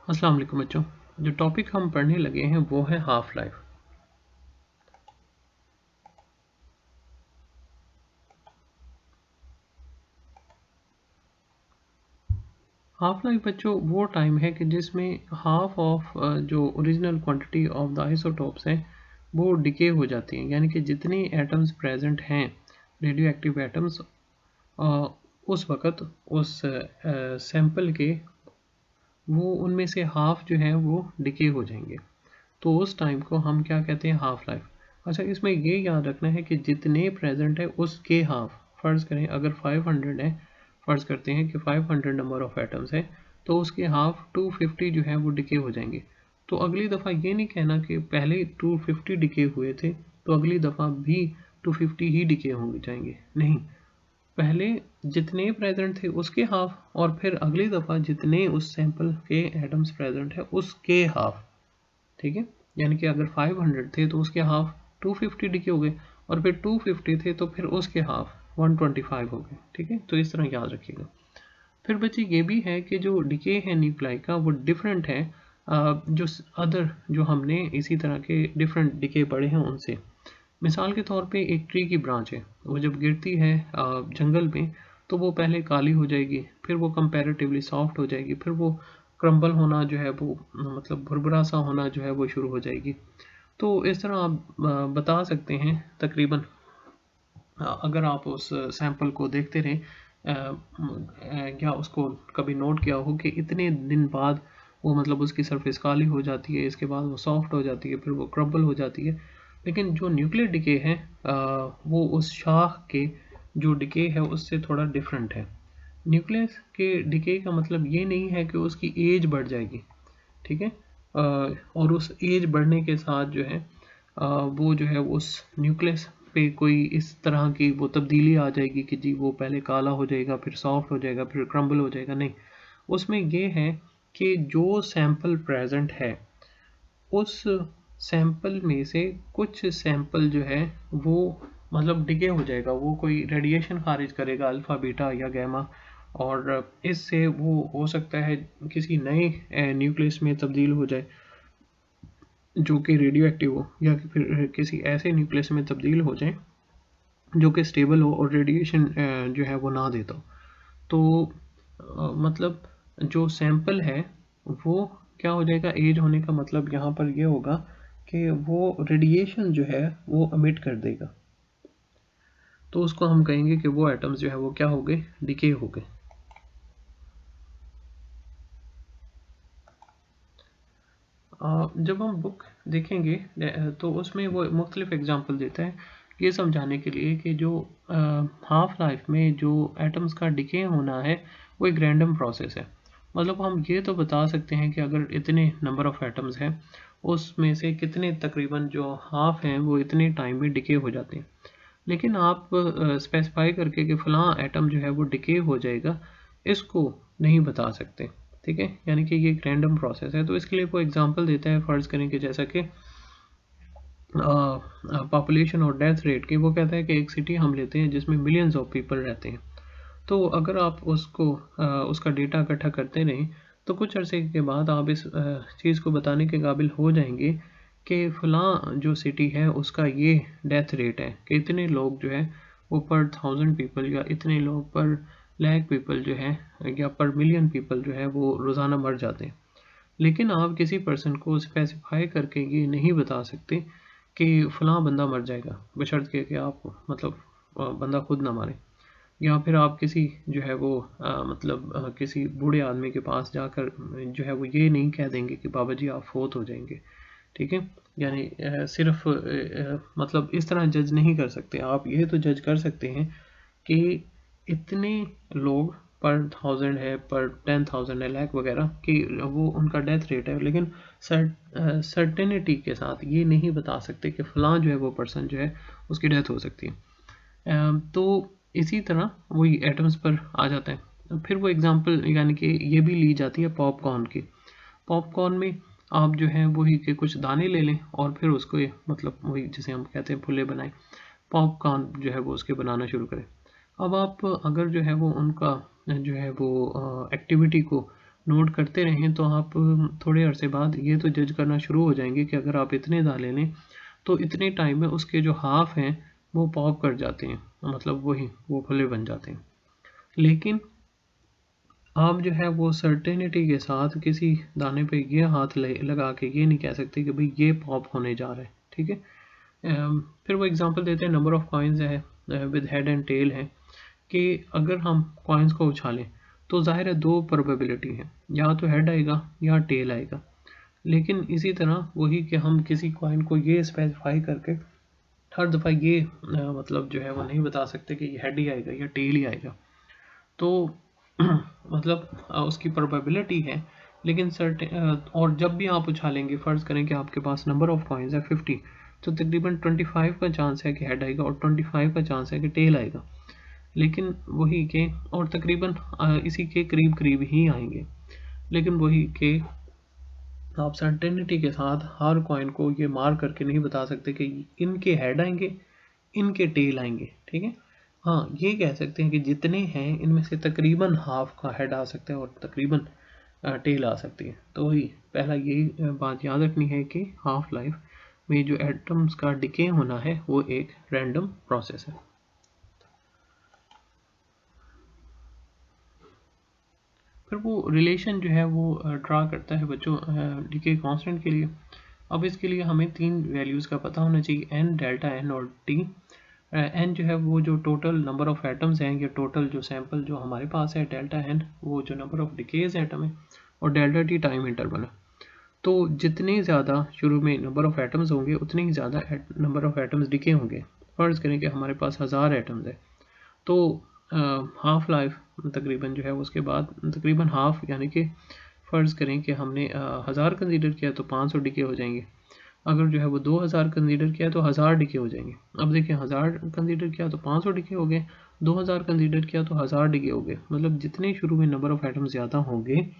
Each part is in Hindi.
अस्सलाम वालेकुम बच्चों। जो टॉपिक हम पढ़ने लगे हैं वो है हाफ लाइफ। हाफ लाइफ बच्चों वो टाइम है कि जिसमें हाफ ऑफ जो original quantity of the isotopes हैं वो डिके हो जाती हैं, यानी कि जितने एटम्स प्रेजेंट हैं रेडियो एक्टिव एटम्स उस वक़्त उस सैंपल के वो उनमें से हाफ जो है वो डिके हो जाएंगे। तो उस टाइम को हम क्या कहते हैं, हाफ लाइफ। अच्छा, इसमें ये याद रखना है कि जितने प्रेजेंट है उसके हाफ। फ़र्ज़ करें अगर 500 है, फ़र्ज़ करते हैं कि 500 नंबर ऑफ एटम्स है, तो उसके हाफ 250 जो है वो डिके हो जाएंगे। तो अगली दफ़ा ये नहीं कहना कि पहले 250 डिके हुए थे तो अगली दफ़ा भी 250 ही डिके होंगे जाएंगे, नहीं। पहले जितने प्रेजेंट थे उसके हाफ और फिर अगली दफ़ा जितने उस सैंपल के एटम्स प्रेजेंट है उसके हाफ। ठीक है, यानी कि अगर 500 थे तो उसके हाफ 250 डिके हो गए, और फिर 250 थे तो फिर उसके हाफ 125 हो गए। ठीक है, तो इस तरह याद रखिएगा। फिर बच्चे ये भी है कि जो डिके है न्यूक्लाई का वो डिफरेंट है जो अदर जो हमने इसी तरह के डिफरेंट डिके पढ़े हैं उनसे। मिसाल के तौर पे एक ट्री की ब्रांच है, वो जब गिरती है जंगल में तो वो पहले काली हो जाएगी, फिर वो कंपैरेटिवली सॉफ्ट हो जाएगी, फिर वो क्रम्बल होना जो है वो मतलब भुरभुरा सा होना जो है वो शुरू हो जाएगी। तो इस तरह आप बता सकते हैं तकरीबन अगर आप उस सैंपल को देखते रहें या उसको कभी नोट किया हो कि इतने दिन बाद वो मतलब उसकी सरफेस काली हो जाती है, इसके बाद वो सॉफ्ट हो जाती है, फिर वो क्रम्बल हो जाती है। लेकिन जो न्यूक्लियर डिके है वो उस शाख के जो डिके है उससे थोड़ा डिफरेंट है। न्यूक्लियस के डिके का मतलब ये नहीं है कि उसकी एज बढ़ जाएगी। ठीक है, और उस एज बढ़ने के साथ जो है वो जो है उस न्यूक्लियस पे कोई इस तरह की वो तब्दीली आ जाएगी कि जी वो पहले काला हो जाएगा, फिर सॉफ्ट हो जाएगा, फिर क्रम्बल हो जाएगा, नहीं। उसमें ये है कि जो सैंपल प्रेजेंट है उस सैंपल में से कुछ सैंपल जो है वो मतलब डिके हो जाएगा, वो कोई रेडिएशन खारिज करेगा अल्फ़ा बीटा या गैमा, और इससे वो हो सकता है किसी नए न्यूक्लियस में तब्दील हो जाए जो कि रेडियो एक्टिव हो, या फिर किसी ऐसे न्यूक्लियस में तब्दील हो जाए जो कि स्टेबल हो और रेडिएशन जो है वो ना देता हो। तो मतलब जो सैंपल है वो क्या हो जाएगा, एज होने का मतलब यहाँ पर ये होगा कि वो रेडिएशन जो है वो अमिट कर देगा। तो उसको हम कहेंगे कि वो एटम्स जो है वो क्या हो गए, डिके हो गए। जब हम बुक देखेंगे तो उसमें वो मुख्तलिफ एग्जांपल देता है ये समझाने के लिए कि जो हाफ लाइफ में जो एटम्स का डिके होना है वो एक रैंडम प्रोसेस है। मतलब हम ये तो बता सकते हैं कि अगर इतने नंबर ऑफ एटम्स हैं उसमें से कितने तकरीबन जो हाफ हैं वो इतने टाइम में डिके हो जाते हैं, लेकिन आप स्पेसिफाई करके कि फ़लाँ एटम जो है वो डिके हो जाएगा, इसको नहीं बता सकते। ठीक है, यानी कि ये एक रैंडम प्रोसेस है। तो इसके लिए कोई एग्जांपल देता है, फ़र्ज़ करें कि जैसा कि पॉपुलेशन और डेथ रेट की, वो कहता है कि एक सिटी हम लेते हैं जिसमें मिलियंस ऑफ पीपल रहते हैं। तो अगर आप उसको उसका डेटा इकट्ठा करते रहें तो कुछ अरसे के बाद आप इस चीज़ को बताने के काबिल हो जाएंगे कि फ़लाँ जो सिटी है उसका ये डेथ रेट है कि इतने लोग जो है वो पर 1000 पीपल या इतने लोग पर लाख पीपल जो है या पर मिलियन पीपल जो है वो रोज़ाना मर जाते हैं। लेकिन आप किसी पर्सन को स्पेसिफाई करके ये नहीं बता सकते कि फ़लाँ बंदा मर जाएगा, बशर्ते कि आप मतलब बंदा खुद ना मारे, या फिर आप किसी जो है वो मतलब किसी बूढ़े आदमी के पास जाकर जो है वो ये नहीं कह देंगे कि बाबा जी आप फोत हो जाएंगे। ठीक है, यानी सिर्फ मतलब इस तरह जज नहीं कर सकते। आप ये तो जज कर सकते हैं कि इतने लोग पर 1000 है, पर 10,000 है, लाख वगैरह कि वो उनका डेथ रेट है, लेकिन सर्टेनिटी के साथ ये नहीं बता सकते कि फ़लाँ जो है वो पर्सन जो है उसकी डेथ हो सकती है। तो इसी तरह वही एटम्स पर आ जाता है। फिर वो एग्जांपल यानी कि ये भी ली जाती है पॉपकॉर्न की। पॉपकॉर्न में आप जो है वही के कुछ दाने ले लें और फिर उसको मतलब वही जिसे हम कहते हैं फुल्ले बनाएं, पॉपकॉर्न जो है वो उसके बनाना शुरू करें। अब आप अगर जो है वो उनका जो है वो एक्टिविटी को नोट करते रहें तो आप थोड़े अरसे बाद ये तो जज करना शुरू हो जाएंगे कि अगर आप इतने दालें लें तो इतने टाइम में उसके जो हाफ हैं वो पॉप कर जाते हैं, मतलब वो फले बन जाते हैं। लेकिन आप जो है वो सर्टेनिटी के साथ किसी दाने पे ये हाथ लगा के ये नहीं कह सकते कि भाई ये पॉप होने जा रहा है, ठीक है। फिर वो एग्जांपल देते हैं, नंबर ऑफ कॉइन्स है विद हेड एंड टेल है, कि अगर हम कॉइन्स को उछालें तो जाहिर है दो प्रोबेबिलिटी है, या तो हेड आएगा या टेल आएगा। लेकिन इसी तरह वही कि हम किसी कॉइन को ये स्पेसिफाई करके हर दफ़ा ये मतलब जो है वो नहीं बता सकते कि ये हेड ही आएगा या टेल ही आएगा। तो मतलब उसकी प्रोबेबिलिटी है, लेकिन और जब भी आप उछालेंगे, फ़र्ज़ करें कि आपके पास नंबर ऑफ़ कॉइन्स है 50, तो तकरीबन 25 का चांस है कि हेड आएगा और 25 का चांस है कि टेल आएगा। लेकिन वही के और तकरीबन इसी के करीब करीब ही आएंगे। लेकिन वही के आप सर्टेनिटी के साथ हर कॉइन को ये मार करके नहीं बता सकते कि इनके हेड आएंगे, इनके टेल आएंगे, ठीक है। हाँ, ये कह सकते हैं कि जितने हैं इनमें से तकरीबन हाफ का हेड आ सकता है और तकरीबन टेल आ सकती है। तो वही पहला यही बात याद रखनी है कि हाफ लाइफ में जो एटम्स का डिके होना है वो एक रैंडम प्रोसेस है। फिर वो रिलेशन जो है वो ड्रा करता है बच्चों डीके कांस्टेंट के लिए। अब इसके लिए हमें तीन वैल्यूज़ का पता होना चाहिए, एन, डेल्टा एन और टी। एन जो है वो जो टोटल नंबर ऑफ़ एटम्स हैं, या टोटल जो सैंपल जो हमारे पास है, डेल्टा एन वो जो नंबर ऑफ़ डिकेज एटम है, और डेल्टा टी टाइम इंटरवल है। तो जितने ज़्यादा शुरू में नंबर ऑफ़ एटम्स होंगे उतने ही ज़्यादा नंबर ऑफ़ एटम्स डिके होंगे। फ़र्ज़ करें कि हमारे पास 1000 एटम्स है, तो हाफ लाइफ तकरीबन जो है उसके बाद तकरीबन हाफ, यानी कि फ़र्ज़ करें कि हमने 1000 कंसीडर किया तो 500 डिके हो जाएंगे। अगर जो है वो 2000 कंसीडर किया तो 1000 डिके हो जाएंगे। अब देखिए 1000 कंसीडर किया तो 500 डिके हो गए, 2000 कंसीडर किया तो 1000 डिके हो गए। मतलब जितने शुरू में नंबर ऑफ़ एटम्स ज़्यादा होंगे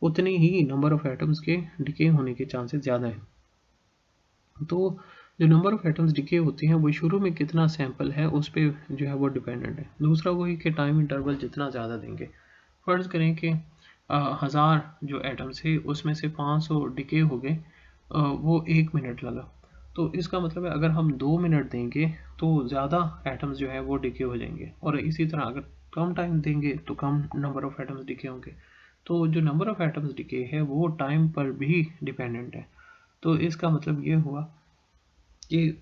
उतने ही नंबर ऑफ़ एटम्स के डिके होने के चांसेस ज़्यादा हैं। तो जो नंबर ऑफ़ एटम्स डिके होते हैं वो शुरू में कितना सैंपल है उस पर जो है वो डिपेंडेंट है। दूसरा वही कि टाइम इंटरवल जितना ज़्यादा देंगे। फ़र्ज़ करें कि 1000 जो एटम्स है उसमें से 500 डिके हो गए, वो 1 मिनट लगा। तो इसका मतलब है अगर हम 2 मिनट देंगे तो ज़्यादा एटम्स जो है वो डिके हो जाएंगे, और इसी तरह अगर कम टाइम देंगे तो कम नंबर ऑफ़ एटम्स डिके होंगे। तो जो नंबर ऑफ़ एटम्स डिके है वो टाइम पर भी डिपेंडेंट है। तो इसका मतलब ये हुआ कि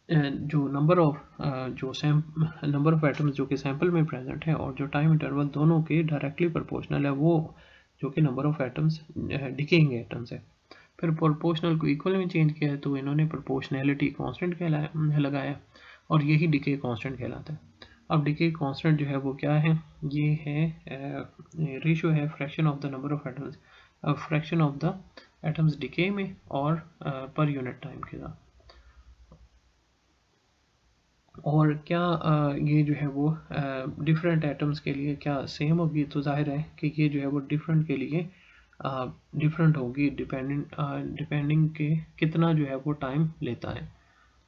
जो नंबर ऑफ एटम्स जो कि सैंपल में प्रेजेंट है और जो टाइम इंटरवल दोनों के डायरेक्टली प्रोपोर्शनल है, वो जो कि number of atoms decaying atoms है। फिर प्रोपोर्शनल को इक्वल में चेंज किया है तो इन्होंने प्रोपोर्शनैलिटी कांस्टेंट लगाया, और यही डिके कांस्टेंट कहलाता है। अब डिके कांस्टेंट जो है वो क्या है, ये है रेशियो है fraction of the number of atoms, fraction of the atoms decay में और पर यूनिट टाइम के साथ। और क्या ये जो है वो डिफरेंट एटम्स के लिए क्या सेम होगी, तो जाहिर है कि ये जो है वो डिफरेंट के लिए डिफरेंट होगी, डिपेंडिंग के कितना जो है वो टाइम लेता है,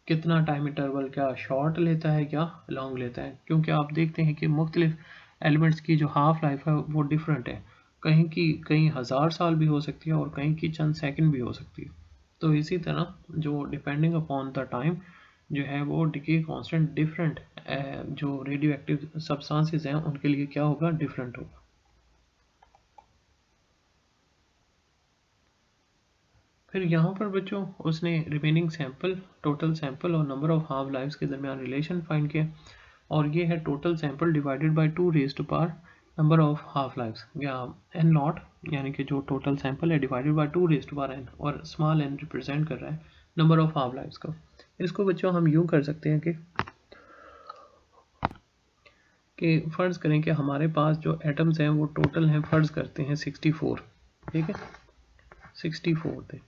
कितना टाइम इंटरवल क्या शॉर्ट लेता है या लॉन्ग लेता है। क्योंकि आप देखते हैं कि मुख्तलिफ एलिमेंट्स की जो हाफ लाइफ है वो डिफरेंट है, कहीं की कहीं 1000 साल भी हो सकती है और कहीं की चंद सेकंड भी हो सकती है। तो इसी तरह जो डिपेंडिंग अपॉन द टाइम जो है वो डिके कांस्टेंट डिफरेंट जो रेडियो एक्टिव सब्सटेंसेस हैं उनके लिए क्या होगा, डिफरेंट होगा। फिर यहाँ पर बच्चों उसने रिमेनिंग सैंपल, टोटल सैंपल और नंबर ऑफ हाफ लाइव्स के दरमियान रिलेशन फाइंड किया, और ये है total sample divided by 2 raise to power number of half lives, या एन नॉट, यानी कि जो टोटल सैंपल है divided by 2 raise to power N, और स्मॉल एन रिप्रेजेंट कर रहा है नंबर ऑफ हाफ लाइव्स का। इसको बच्चों हम यूँ कर सकते हैं कि फ़र्ज़ करें कि हमारे पास जो एटम्स हैं वो टोटल हैं, फ़र्ज़ करते हैं 64, ठीक है, 64 थे।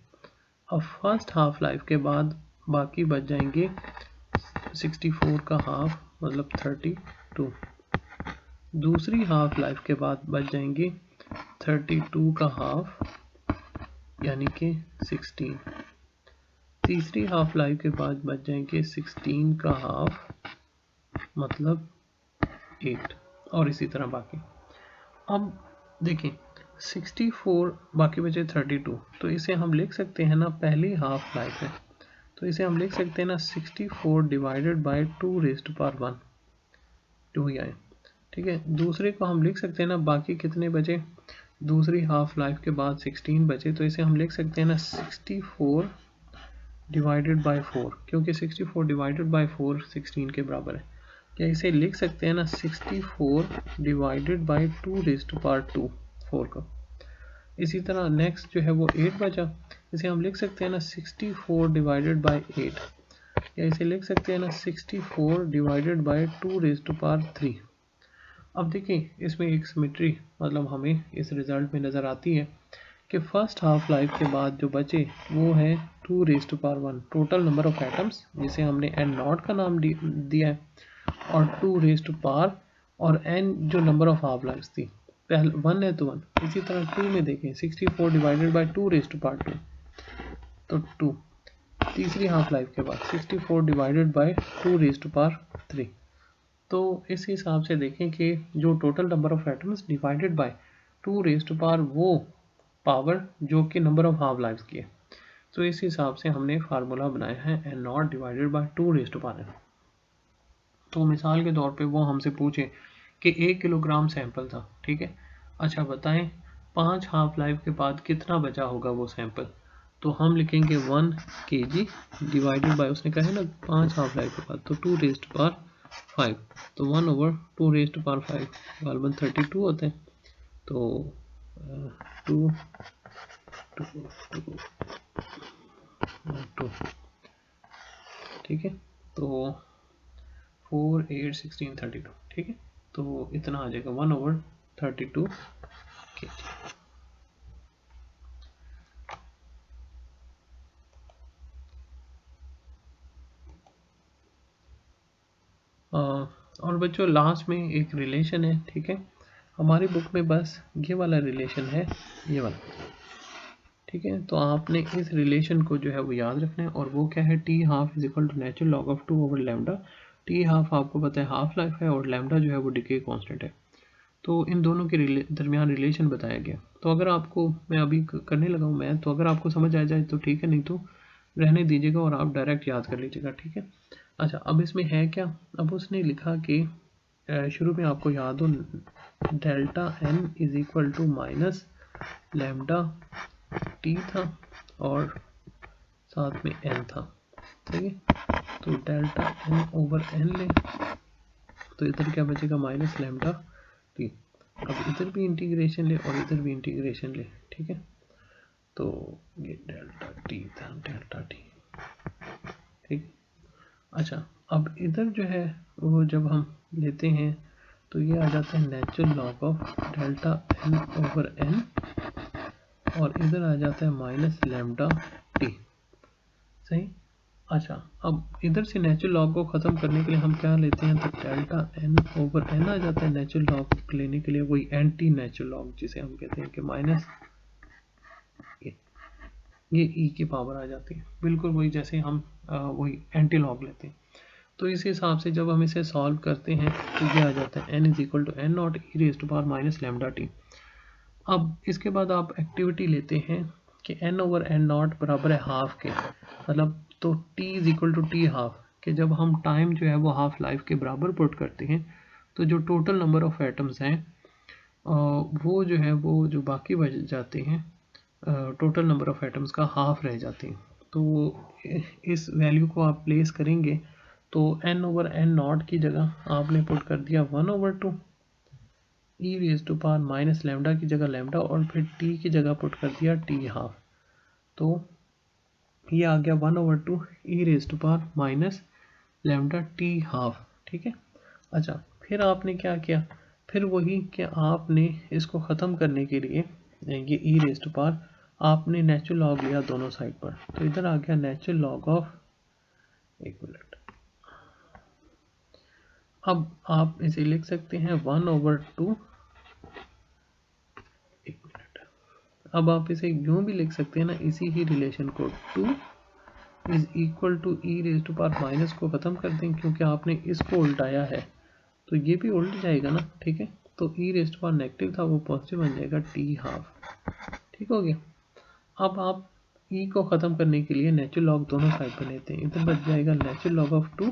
अब फर्स्ट हाफ लाइफ के बाद बाकी बच जाएंगे 64 का हाफ, मतलब 32। दूसरी हाफ लाइफ के बाद बच जाएंगे 32 का हाफ, यानी कि 16। तीसरी हाफ लाइफ के बाद बच जाएंगे 16 का हाफ, मतलब 8, और इसी तरह बाकी। अब देखें 64 बाकी बचे 32, तो इसे हम लिख सकते हैं ना, पहली हाफ लाइफ है तो इसे हम लिख सकते हैं ना 64 divided by 2 raise to power 1, 2 ही आए। ठीक है, दूसरे को हम लिख सकते हैं ना, बाकी कितने बचे, दूसरी हाफ लाइफ के बाद 16 बचे, तो इसे हम लिख सकते हैं ना 64 डिवाइडेड बाई 4, क्योंकि 64 डिवाइडेड बाई 4 16 के बराबर है। या इसे लिख सकते हैं ना 64 divided by 2 raise to power 2, 4 का। इसी तरह नेक्स्ट जो है वो 8 बचा, इसे हम लिख सकते हैं ना 64 डिवाइडेड बाई 8, या इसे लिख सकते हैं ना 64 divided by 2 raise to power 3। अब देखिए इसमें एक सिमेट्री मतलब हमें इस रिजल्ट में नज़र आती है कि फर्स्ट हाफ लाइफ के बाद जो बचे वो है 2 raise to power 1, total number of atoms जिसे हमने n नॉट का नाम दिया है, और 2 रेज़ टू पावर और n जो नंबर ऑफ हाफ लाइफ थी, पहले 1 है तो 1। इसी तरह 2 में देखें 64 divided by 2 raise to power 2, तो 2। तीसरी हाफ लाइफ के बाद 64 divided by 2 raise to power 3। तो इस हिसाब से देखें कि जो total number of atoms divided by 2 raise to power वो पावर जो कि नंबर ऑफ हाफ लाइफ्स की है। तो इस हिसाब से हमने फार्मूला बनाया है N naught divided by 2 raise to power n। तो मिसाल के तौर पे वो हमसे पूछे कि 1 किलोग्राम सैंपल था, ठीक है, अच्छा बताएं 5 हाफ लाइफ के बाद कितना बचा होगा वो सैंपल, तो हम लिखेंगे 1 kg डिवाइडेड बाय, उसने कहा है ना 5 हाफ लाइफ के बाद, तो 2 रेज़ टू पावर 5, तो 1 ओवर 2 रेज़ टू पावर 5 गालबन 32 होते हैं, तो 2 ठीक है, तो 4 8 16 32, ठीक है, तो इतना आ जाएगा 1 ओवर 32 kg। और बच्चों लास्ट में एक रिलेशन है, ठीक है, हमारी बुक में बस ये वाला रिलेशन है, ये वाला, ठीक है, तो आपने इस रिलेशन को जो है वो याद रखना है, और वो क्या है, T half is equal to natural log of 2 over lambda. T half आपको पता है हाफ लाइफ है और लैम्डा जो है वो डिके कांस्टेंट है, तो इन दोनों के दरमियान रिलेशन बताया गया। तो अगर आपको मैं अभी करने लगा हूँ मैं, तो अगर आपको समझ आ जाए तो ठीक है, नहीं तो रहने दीजिएगा और आप डायरेक्ट याद कर लीजिएगा, ठीक है। अच्छा अब इसमें है क्या, अब उसने लिखा कि शुरू में आपको याद हो delta N is equal to minus lambda T था और साथ में एन था, ठीक है, तो डेल्टा एन ओवर एन ले, तो इधर क्या बचेगा माइनस लैम्डा टी। अब इधर भी इंटीग्रेशन ले और इधर भी इंटीग्रेशन ले, ठीक है, तो ये डेल्टा टी था, डेल्टा टी, ठीक। अच्छा अब इधर जो है वो जब हम लेते हैं तो ये आ जाता है natural log of delta N over N, और इधर आ जाता है माइनस लैम्डा टी, सही। अच्छा अब इधर से नेचुरल लॉग को ख़त्म करने के लिए हम क्या लेते हैं, तो डेल्टा एन ओवर एन आ जाता है नेचुरल लॉग लेने के लिए, वही एंटी नेचुरल लॉग जिसे हम कहते हैं कि माइनस ये ई की पावर आ जाती है, बिल्कुल वही जैसे हम वही एंटी लॉग लेते हैं। तो इस हिसाब से जब हम इसे सॉल्व करते हैं तो ये आ जाता है N is equal to N naught E raise to power minus lambda T. अब इसके बाद आप एक्टिविटी लेते हैं कि एन ओवर एन नॉट बराबर है हाफ के, मतलब तो T is equal to T half, कि जब हम टाइम जो है वो हाफ लाइफ के बराबर पुट करते हैं तो जो टोटल नंबर ऑफ एटम्स हैं वो जो है वो जो बाकी बच जाते हैं टोटल नंबर ऑफ एटम्स का हाफ रह जाते हैं। तो इस वैल्यू को आप प्लेस करेंगे तो एन ओवर एन नॉट की जगह आपने पुट कर दिया 1 over 2 E raise to power minus lambda की जगह लैम्डा, और फिर टी की जगह पुट कर दिया टी हाफ, तो ये आ गया 1 over 2 E raise to power minus lambda T half, ठीक है। अच्छा फिर आपने क्या किया, फिर वही कि आपने इसको ख़त्म करने के लिए ये ई रेज़ टू पावर आपने नेचुरल लॉग लिया दोनों साइड पर, तो इधर आ गया नेचुरल लॉग ऑफ, एक मिनट, अब आप इसे लिख सकते हैं 1 ओवर 2, एक मिनट, अब आप इसे यूँ भी लिख सकते हैं ना, इसी ही रिलेशन को 2 is equal to E raise to power minus को ख़त्म कर दें, क्योंकि आपने इसको उल्टाया है तो ये भी उल्ट जाएगा ना, ठीक है, तो E raise to power negative था वो पॉजिटिव बन जाएगा टी हाफ, ठीक हो गया। अब आप ई को ख़त्म करने के लिए नेचुरल लॉग दोनों साइड पर लेते हैं, इधर बच जाएगा नेचुरल लॉग ऑफ 2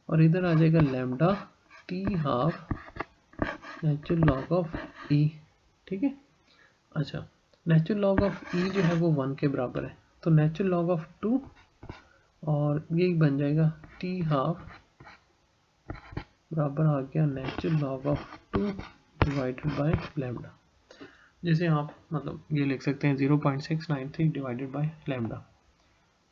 और इधर आ जाएगा lambda T half natural log of e. ठीक है। अच्छा, नेचुरल लॉग ऑफ ई जो है वो 1 के बराबर है, तो नेचुरल लॉग ऑफ 2 और ये बन जाएगा टी हाफ बराबर आ गया natural log of 2 divided by lambda, जैसे आप मतलब ये लिख सकते हैं 0.693 डिवाइडेड बाय लैम्डा।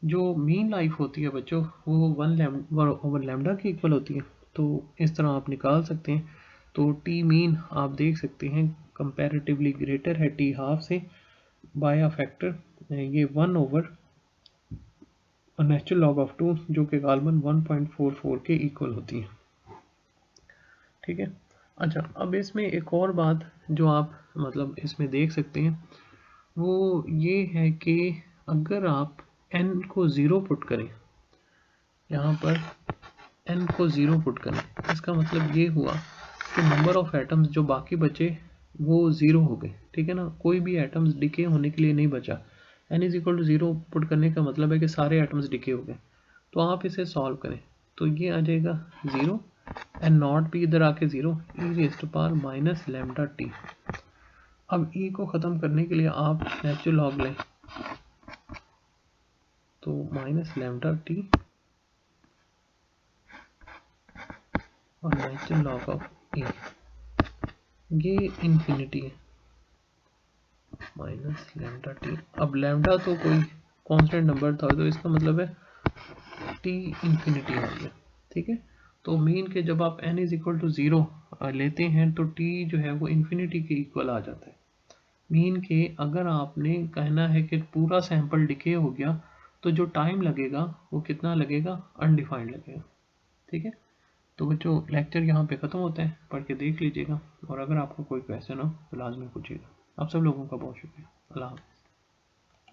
जो मीन लाइफ होती है बच्चों वो 1 लैम्डा की इक्वल होती है, तो इस तरह आप निकाल सकते हैं। तो टी मीन आप देख सकते हैं कंपैरेटिवली ग्रेटर है टी हाफ से बाय अ फैक्टर ये 1 ओवर नेचुरल लॉग ऑफ 2 जो कि गालबन 1.44 के इक्वल होती है। ठीक है। अच्छा, अब इसमें एक और बात जो आप मतलब इसमें देख सकते हैं वो ये है कि अगर आप n को 0 पुट करें, यहाँ पर n को 0 पुट करें, इसका मतलब ये हुआ कि नंबर ऑफ एटम्स जो बाकी बचे वो 0 हो गए। ठीक है ना, कोई भी एटम्स डिके होने के लिए नहीं बचा। n is equal to 0 put करने का मतलब है कि सारे एटम्स डिके हो गए। तो आप इसे सॉल्व करें तो ये आ जाएगा 0 एंड नॉट भी इधर आके 0 E raise to power minus lambda T. अब ई को ख़त्म करने के लिए आप नेचुरल लॉग लें, तो माइनस लैम्डा टी और नेचुरल लॉग ऑफ ई, ये इन्फिनिटी है माइनस लैम्डा टी। अब लैम्डा तो कोई कांस्टेंट नंबर था, तो इसका मतलब है टी इन्फिनिटी हो गया। ठीक है। तो मीन के जब आप n इज इक्वल टू 0 लेते हैं तो t जो है वो इन्फिनिटी के इक्वल आ जाता है। मीन के अगर आपने कहना है कि पूरा सैंपल डिके हो गया तो जो टाइम लगेगा वो कितना लगेगा, अनडिफाइंड लगेगा। ठीक है। तो बच्चों लेक्चर यहाँ पे ख़त्म होता है, पढ़ के देख लीजिएगा और अगर आपको कोई क्वेश्चन हो तो लाजमी पूछिएगा। आप सब लोगों का बहुत शुक्रिया। अल्लाह हाफ़िज़।